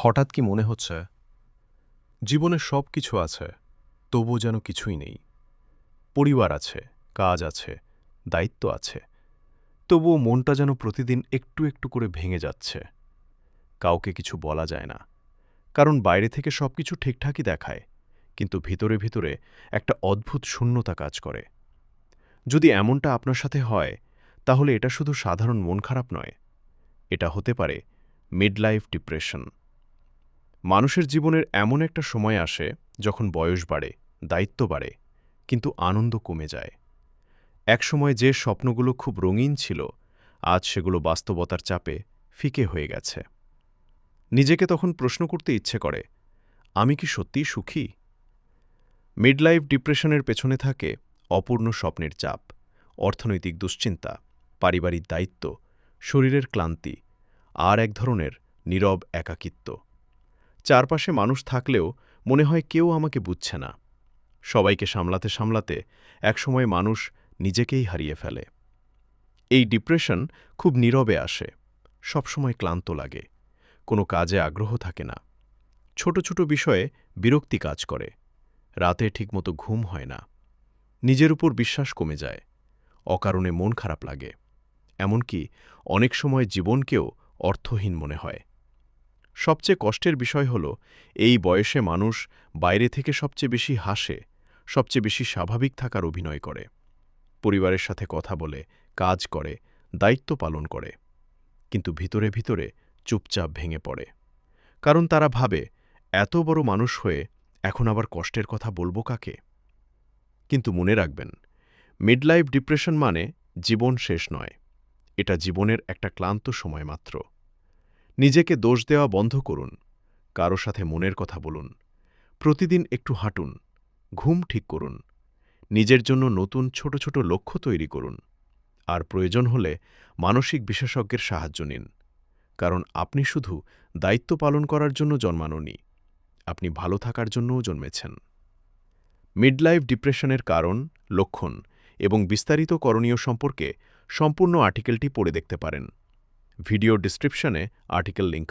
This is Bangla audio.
হঠাৎ কি মনে হচ্ছে জীবনে সব কিছু আছে, তবুও যেন কিছুই নেই। পরিবার আছে, কাজ আছে, দায়িত্ব আছে, তবুও মনটা যেন প্রতিদিন একটু একটু করে ভেঙে যাচ্ছে। কাউকে কিছু বলা যায় না, কারণ বাইরে থেকে সবকিছু ঠিকঠাকই দেখায়, কিন্তু ভিতরে ভিতরে একটা অদ্ভুত শূন্যতা কাজ করে। যদি এমনটা আপনার সাথে হয়, তাহলে এটা শুধু সাধারণ মন খারাপ নয়, এটা হতে পারে মিডলাইফ ডিপ্রেশন। মানুষের জীবনের এমন একটা সময় আসে যখন বয়স বাড়ে, দায়িত্ব বাড়ে, কিন্তু আনন্দ কমে যায়। একসময় যে স্বপ্নগুলো খুব রঙিন ছিল, আজ সেগুলো বাস্তবতার চাপে ফিকে হয়ে গেছে। নিজেকে তখন প্রশ্ন করতে ইচ্ছে করে, আমি কি সত্যিই সুখী? মিডলাইফ ডিপ্রেশনের পেছনে থাকে অপূর্ণ স্বপ্নের চাপ, অর্থনৈতিক দুশ্চিন্তা, পারিবারিক দায়িত্ব, শরীরের ক্লান্তি, আর এক ধরনের নীরব একাকিত্ব। চারপাশে মানুষ থাকলেও মনে হয় কেউ আমাকে বুঝছে না। সবাইকে সামলাতে সামলাতে একসময় মানুষ নিজেকেই হারিয়ে ফেলে। এই ডিপ্রেশন খুব নীরবে আসে, সবসময় ক্লান্ত লাগে, কোনো কাজে আগ্রহ থাকে না, ছোট ছোট বিষয়ে বিরক্তি কাজ করে, রাতে ঠিকমতো ঘুম হয় না, নিজের উপর বিশ্বাস কমে যায়, অকারণে মন খারাপ লাগে, এমনকি অনেক সময় জীবনকেও অর্থহীন মনে হয়। সবচেয়ে কষ্টের বিষয় হল, এই বয়সে মানুষ বাইরে থেকে সবচেয়ে বেশি হাসে, সবচেয়ে বেশি স্বাভাবিক থাকার অভিনয় করে, পরিবারের সাথে কথা বলে, কাজ করে, দায়িত্ব পালন করে, কিন্তু ভিতরে ভিতরে চুপচাপ ভেঙে পড়ে। কারণ তারা ভাবে, এত বড় মানুষ হয়ে এখন আবার কষ্টের কথা বলবো কাকে? কিন্তু মনে রাখবেন, মিডলাইফ ডিপ্রেশন মানে জীবন শেষ নয়, এটা জীবনের একটা ক্লান্ত সময় মাত্র। নিজেকে দোষ দেওয়া বন্ধ করুন, কারো সাথে মনের কথা বলুন, প্রতিদিন একটু হাঁটুন, ঘুম ঠিক করুন, নিজের জন্য নতুন ছোট ছোট লক্ষ্য তৈরি করুন, আর প্রয়োজন হলে মানসিক বিশেষজ্ঞের সাহায্য নিন। কারণ আপনি শুধু দায়িত্ব পালন করার জন্য জন্মাননি, আপনি ভালো থাকার জন্যও জন্মেছেন। মিডলাইফ ডিপ্রেশনের কারণ, লক্ষণ এবং বিস্তারিত করণীয় সম্পর্কে সম্পূর্ণ আর্টিকেলটি পড়ে দেখতে পারেন। ভিডিও ডিসক্রিপশনে আর্টিকেল লিঙ্ক